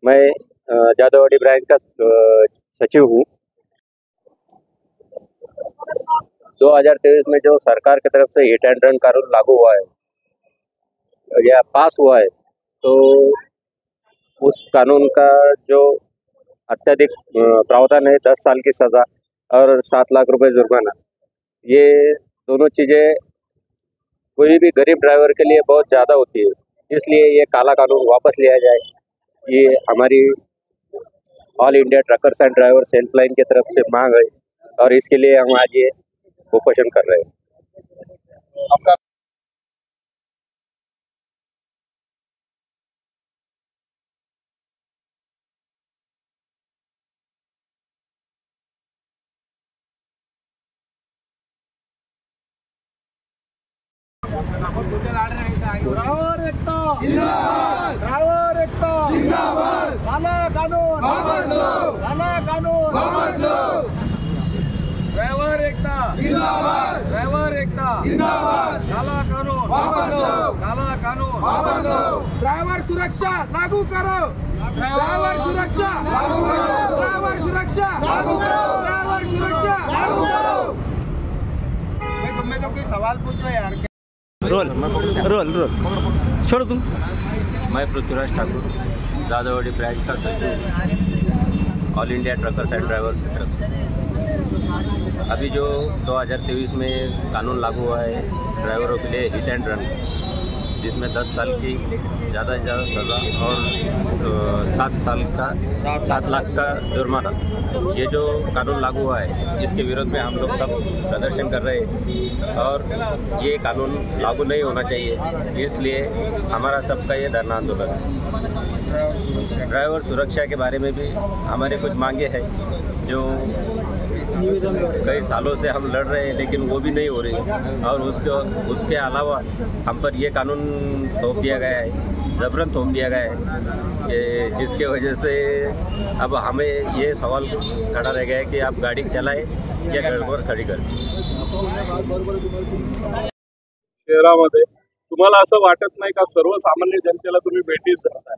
मैं जादववाड़ी ब्रांच का सचिव हूँ। 2023 में जो सरकार की तरफ से हिट एंड रन कानून लागू हुआ है या पास हुआ है, तो उस कानून का जो अत्यधिक प्रावधान है 10 साल की सज़ा और 7 लाख रुपए जुर्माना, ये दोनों चीज़ें कोई भी गरीब ड्राइवर के लिए बहुत ज़्यादा होती है। इसलिए ये काला कानून वापस लिया जाए, ये हमारी all India truckers and drivers helpline की तरफ से मांग है और इसके लिए हम आज ये उपोषण कर रहे हैं। आपका ड्राइवर एकता जिंदाबाद, ड्राइवर एकता जिंदाबाद, काला कानून वापस लो, काला कानून वापस लो, ड्राइवर एकता जिंदाबाद, ड्राइवर एकता जिंदाबाद, काला कानून वापस लो, काला कानून वापस लो, ड्राइवर सुरक्षा लागू करो, ड्राइवर सुरक्षा लागू करो, ड्राइवर सुरक्षा लागू करो, ड्राइवर सुरक्षा लागू करो। मैं तुमने तो कोई सवाल पूछो यार। रोल रोल रोल छोड़ो तुम। मैं पृथ्वीराज ठाकुर, जादववाड़ी ब्रांच का सचिव, all India truckers and drivers की तरफ से। अभी जो 2023 में कानून लागू हुआ है ड्राइवरों के लिए हिट एंड रन, जिसमें 10 साल की ज़्यादा से ज़्यादा सज़ा और 7 लाख का जुर्माना, ये जो कानून लागू हुआ है इसके विरोध में हम लोग सब प्रदर्शन कर रहे हैं और ये कानून लागू नहीं होना चाहिए, इसलिए हमारा सबका ये धरना आंदोलन है। ड्राइवर सुरक्षा के बारे में भी हमारे कुछ मांगे हैं जो कई सालों से हम लड़ रहे हैं, लेकिन वो भी नहीं हो रही है और उसके अलावा हम पर ये कानून थोप दिया गया है, जबरन थोप दिया गया है कि जिसके वजह से अब हमें ये सवाल खड़ा रह गया है कि आप गाड़ी चलाएं या घर पर खड़ी करें। शहरामध्ये तुम्हाला असं वाटत नाही का सर्वसामान्य जनतेला तुम्ही भेटीस धरताय?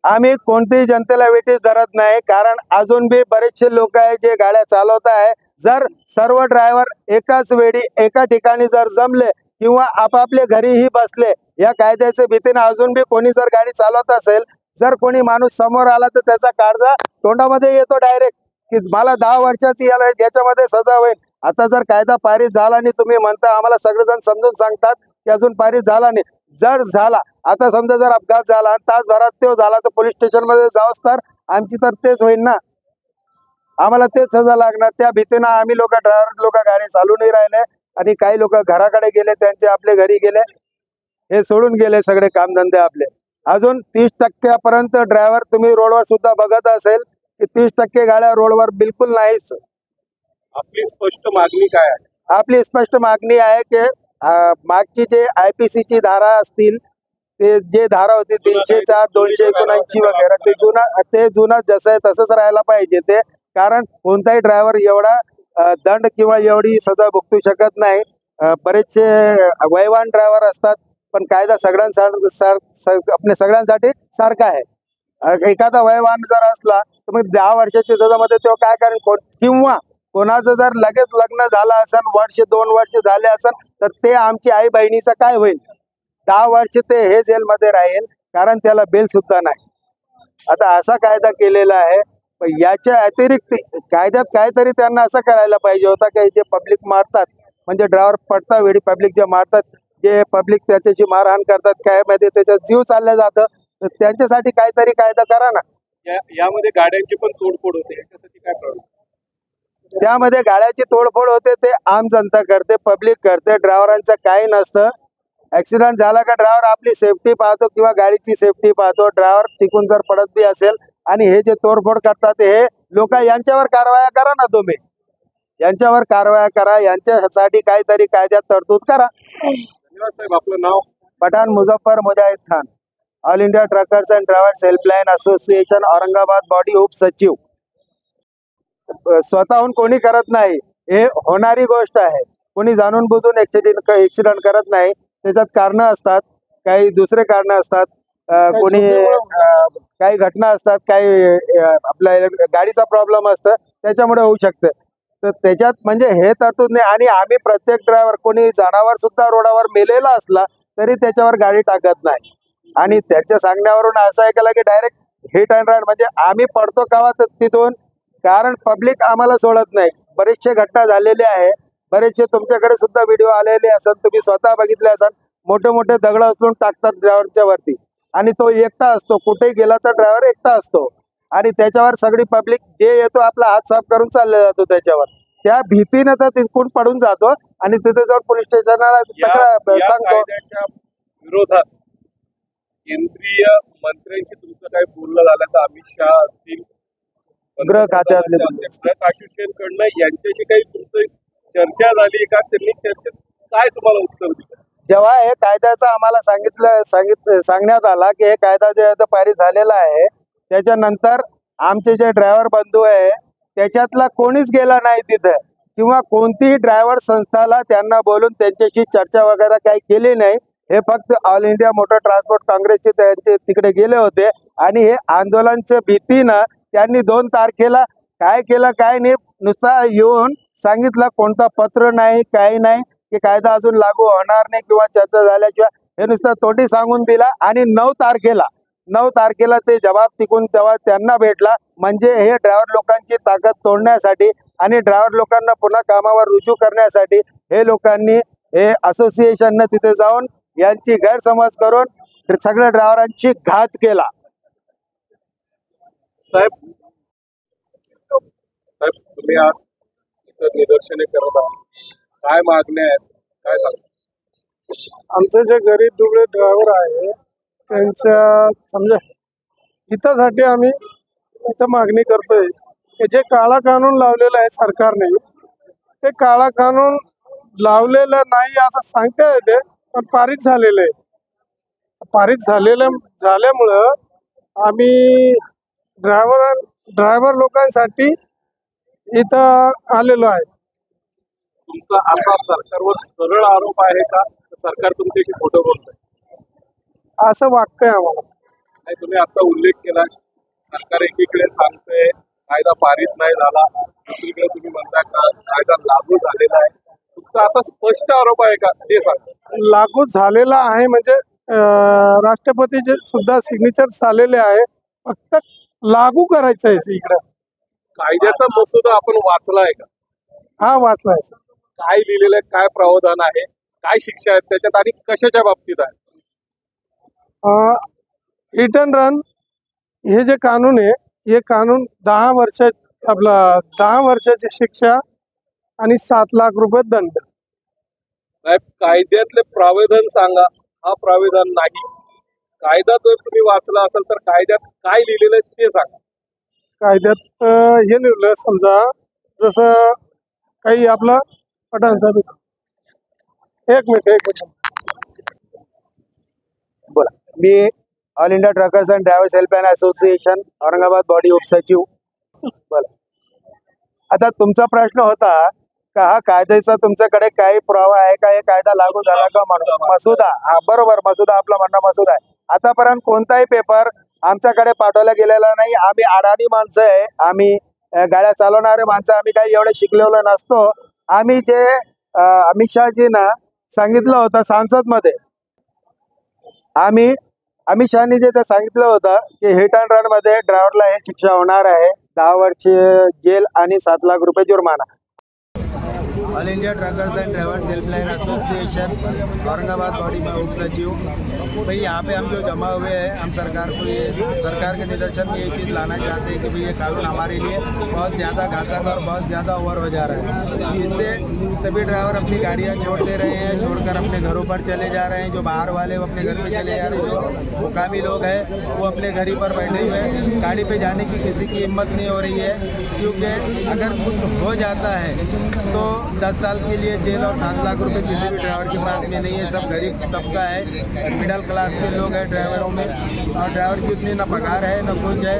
आम्ही कोणत्याही जनतेला वेठीस धरत नाही, कारण अजून बी बरेचसे लोक आहे जे गाड्या चालवत आहे। जर सर्व ड्रायव्हर एकाच वेळी एका ठिकाणी जर जमले किंवा आपापले घरीही बसले, या कायद्याच्या भीतीने अजून बी कोणी जर गाडी चालवत असेल, जर कोणी माणूस समोर आला तर त्याचा काळजा तोंडामध्ये येतो डायरेक्ट की मला 10 वर्षाची याच्यामध्ये सजा होईल। आता जर कायदा पारित झाला आणि तुम्ही म्हणता आम्हाला सगळेजण समजून सांगतात की अजून पारित झाला नाही, जर झाला, आता समजा जर अपघात झाला आणि तासभरात तो झाला तर पोलीस स्टेशन मध्ये जाऊस तर आमची तर तेच होईल ना, आम्हाला तेच सजा लागणार। त्या भीतीने आम्ही ड्रायव्हर लोक गाडी चालू नाही राहिले आणि काही लोक घराकडे गेले, त्यांचे आपले घरी गेले, हे सोडून गेले सगळे कामधंदे आपले। अजून 30% पर्यंत ड्रायव्हर तुम्ही रोडवर सुद्धा बघत असेल की 30% गाड्या रोडवर बिलकुल नाहीच। आपली स्पष्ट मागणी काय आहे? आपली स्पष्ट मागणी आहे की मागची जे IPC ची धारा असतील, ते जे धारा होती 304, 279 वगैरे, ते जुना जसं आहे तसंच राहायला पाहिजे ते, कारण कोणताही ड्रायव्हर एवढा दंड किंवा एवढी सजा भुगतू शकत नाही। बरेचसे वयवान ड्रायव्हर असतात, पण कायदा सगळ्यांसाठी सारखा आहे। एखादा वयवान जर असला तर मग 10 वर्षाची सजामध्ये तो काय करेल, किंवा कोणाचं जर लगेच लग्न झालं असेल, 1-2 वर्ष झाले असेल, तर ते आमची आई बहिणीचं काय होईल? 10 वर्ष ते हे जेलमध्ये राहील, कारण त्याला बेल सुद्धा नाही। आता असा कायदा केलेला आहे, पण याच्या अतिरिक्त कायद्यात काहीतरी त्यांना असं करायला पाहिजे होता की जे पब्लिक मारतात, म्हणजे ड्रायव्हर पडता वेळी पब्लिक जे मारतात, जे पब्लिक त्याच्याशी मारहाण करतात, काय मध्ये त्याचा जीव चालला जातं, तर त्यांच्यासाठी काहीतरी कायदा करा ना। यामध्ये गाड्यांची पण तोडफोड होते, याच्यासाठी काय प्रॉब्लेम? त्यामध्ये गाड्याची तोडफोड होते, ते आम जनता करते, पब्लिक करते, ड्रायव्हरांचं काही नसतं। ऍक्सिडेंट झाला का ड्रायव्हर आपली सेफ्टी पाहतो किंवा गाडीची सेफ्टी पाहतो, ड्रायव्हर तिकून जर पडत बी असेल, आणि हे जे तोडफोड करतात हे लोक, यांच्यावर कारवाया करा ना, तुम्ही यांच्यावर कारवाया करा, यांच्यासाठी काहीतरी कायद्यात तरतूद करा। धन्यवाद साहेब, आपलं नाव? Pathan Muzaffar Mujahid Khan, all India truckers and drivers helpline association Aurangabad body उपसचिव। स्वतःहून कोणी करत नाही, हे होणारी गोष्ट आहे। कोणी जाणून बुजून ऍक्सिडेंट करत नाही, त्याच्यात कारण असतात, काही दुसरे कारण असतात। कोणी काही घटना असतात, काही आपल्या गाडीचा प्रॉब्लेम असतं, त्याच्यामुळे होऊ शकतं. तर त्याच्यात म्हणजे हे तरतूद नाही. आणि आम्ही प्रत्येक ड्रायव्हर, कोणी जनावर सुद्धा रोडावर मेलेला असला तरी त्याच्यावर गाडी टाकत नाही. आणि त्याच्या सांगण्यावरून असं ऐकलं की डायरेक्ट हिट अँड रन, म्हणजे आम्ही पडतो कावा तर तिथून, कारण पब्लिक आम्हाला सोडत नाही. बरेचसे घटना झालेले आहे, बरेचसे तुमच्याकडे सुद्धा व्हिडिओ आलेले असतात, तुम्ही स्वतः बघितले असाल. मोठे मोठे दगड उचलून टाकतात ड्रायव्हरच्या वरती, आणि तो एकटा असतो. कुठेही गेला तर ड्रायव्हर एकटा असतो, आणि त्याच्यावर सगळी पब्लिक जे येतो आपला हात साफ करून चालला जातो त्याच्यावर. त्या भीतीनं तर तिथून पडून जातो आणि तिथे जाऊन पोलीस स्टेशनला तक्रार सांगतो. विरोधात केंद्रीय मंत्र्यांशी तुमचं काही बोलणं झालं तर अमित शहा असतील, गृह खात्यातले आशुषेंकडनं यांच्याशी काही तुमचं चर्चा झाली का? त्यांनी चर्चेत काय तुम्हाला उत्तर दिलं? जेव्हा हे कायद्याचं आम्हाला सांगण्यात आला की हे कायदा जे आहे तो पारित झालेला आहे, त्याच्यानंतर आमचे जे ड्रायव्हर बंधू आहे त्याच्यातला कोणीच गेला नाही तिथं, किंवा कोणतीही ड्रायव्हर संस्थाला त्यांना बोलून त्यांच्याशी चर्चा वगैरे काही केली नाही. हे फक्त ऑल इंडिया मोटर ट्रान्सपोर्ट काँग्रेसचे त्यांचे तिकडे गेले होते, आणि हे आंदोलनच्या भीतीनं त्यांनी 2 तारखेला काय केलं काय नाही, नुसता येऊन सांगितलं, कोणता पत्र नाही, काही नाही, की कायदा अजून लागू होणार नाही किंवा चर्चा झाल्याशिवाय, हे नुसतं तोंडी सांगून दिला. आणि 9 तारखेला ते जबाब टिकून तेव्हा त्यांना भेटला. म्हणजे हे ड्रायव्हर लोकांची ताकद तोडण्यासाठी आणि ड्रायव्हर लोकांना पुन्हा कामावर रुजू करण्यासाठी हे लोकांनी, हे असोसिएशननं तिथे जाऊन यांची गैरसमज करून सगळ्या ड्रायव्हरांची घात केला. साहेब तुम्ही आज इथं निदर्शने करत आहात, काय मागण्या आहेत, काय सांगता? आमचे जे गरीब दुबळे ड्रायव्हर आहे त्यांच्या समजा हितासाठी आम्ही इथं मागणी करतोय की जे काळा कानून लावलेलं आहे सरकारने, ते काळा कानून लावलेलं नाही असं सांगता येते, पण पारित झालेलं आहे. पारित झाल्यामुळं आम्ही ड्रायव्हर लोकांसाठी इथं आलेलो आहे. तुमचा असा सरकारवर सरळ आरोप आहे का सरकार तुमच्याशी खोटं बोलतंय? असं वाटतंय आम्हाला. नाही, तुम्ही आता उल्लेख केला सरकार एकीकडे सांगतंय कायदा पारित नाही झाला, दुसरीकडे तुम्ही म्हणता का कायदा लागू झालेला आहे. तुमचा असा स्पष्ट आरोप आहे का ते सांगा? लागू झालेला आहे म्हणजे राष्ट्रपतीचे सुद्धा सिग्नेचर झालेले आहे, फक्त लागू करायचं आहे इकडं. कायद्याचा मसुदा आपण वाचलाय का? हा, वाचलाय. काय लिहिलेलं आहे, काय प्रावधान आहे, काय शिक्षा आहेत त्याच्यात आणि कशाच्या बाबतीत आहे? हिट अँड रन हे जे कानून आहे, हे कानून 10 वर्षाची शिक्षा आणि 7 लाख रुपये दंड. साहेब, कायद्यातले प्रावधान सांगा. हा प्रावधान नाही. कायदा जर तुम्ही वाचला असेल तर कायद्यात काय लिहिलेलं आहे ते सांगा. कायद्यात हे लिहिलं, समजा जसं काही आपलं पठाण साहेब, एक मिनिट बोला. मी all India truckers and drivers helpline association Aurangabad body उपसचिव. बोला. आता तुमचा प्रश्न होता का हा कायद्याचा तुमच्याकडे काही पुरावा आहे का, हे कायदा लागू झाला का म्हणून. मसुदा, हा बरोबर, मसुदा आपला म्हणणं मसुदा आहे. आतापर्यंत कोणताही पेपर आमच्याकडे पाठवला गेलेला नाही. आम्ही अडाणी माणसं आहे, आम्ही गाड्या चालवणारे माणसं, आम्ही काही एवढं शिकलेलो नसतो. आम्ही जे अमित शहाजींना सांगितलं होतं संसदमध्ये, अमित शहानी जे सांगितलं होतं की हिट अँड रन मध्ये ड्रायव्हरला हे शिक्षा होणार आहे, 10 वर्ष जेल आणि 7 लाख रुपये जुर्माना. All India truckers and drivers helpline association Aurangabad body में उप सचिव. भाई यहाँ पे हम जो जमा हुए हैं, हम सरकार को ये सरकार के निदर्शन में ये चीज़ लाना चाहते हैं कि भाई ये कानून हमारे लिए बहुत ज़्यादा घातक और बहुत ज़्यादा ओवर हो जा रहा है. इससे सभी ड्राइवर अपनी गाड़ियाँ छोड़ दे रहे हैं, छोड़कर अपने घरों पर चले जा रहे हैं. जो बाहर वाले वो अपने घर पे चले जा रहे हैं, जो मुकामी लोग हैं वो अपने घर ही पर बैठे हुए हैं. गाड़ी पे जाने की किसी की हिम्मत नहीं हो रही है, क्योंकि अगर कुछ हो जाता है तो 10 साल के लिए जेल और 7 लाख रुपए किसी भी ड्राइवर के पास में नहीं है. सब गरीब तबका है, मिडिल क्लास के लोग हैं ड्राइवरों में, और ड्राइवर की उतनी ना पगार है ना कुछ है.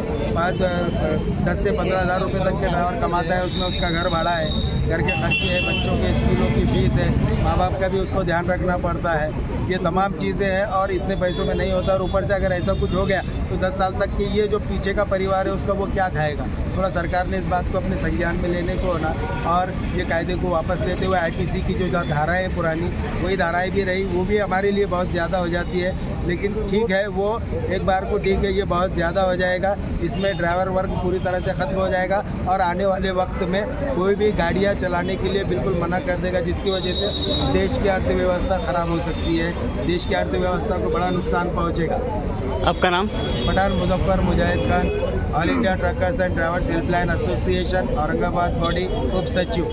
10 से 15 हज़ार रुपये तक के ड्राइवर कमाता है, उसमें उसका घर भाड़ा है. घर के खर्चे है, बच्चों के स्कूलों की फीस है, माँ बाप का भी उसको ध्यान रखना पड़ता है। ये तमाम चीज़ें हैं और इतने पैसों में नहीं होता। और ऊपर से अगर ऐसा कुछ हो गया तो 10 साल तक के ये जो पीछे का परिवार है उसका वो क्या खाएगा। थोड़ा सरकार ने इस बात को अपने संज्ञान में लेने को ना और ये कायदे को वापस लेते हुए IPC की जो धाराएँ पुरानी वही धाराएँ भी रही, वो भी हमारे लिए बहुत ज़्यादा हो जाती है। लेकिन ठीक है, वो एक बार को ठीक है, ये बहुत ज़्यादा हो जाएगा। इसमें ड्राइवर वर्ग पूरी तरह से ख़त्म हो जाएगा और आने वाले वक्त में कोई भी गाड़ियाँ चलाने के लिए बिल्कुल मना कर देगा, जिसकी वजह से देश की अर्थव्यवस्था ख़राब हो सकती है, देश की अर्थव्यवस्था को बड़ा नुकसान पहुँचेगा। आपका नाम? Pathan Muzaffar Mujahid Khan, all India truckers and drivers helpline association Aurangabad body उप सचिव।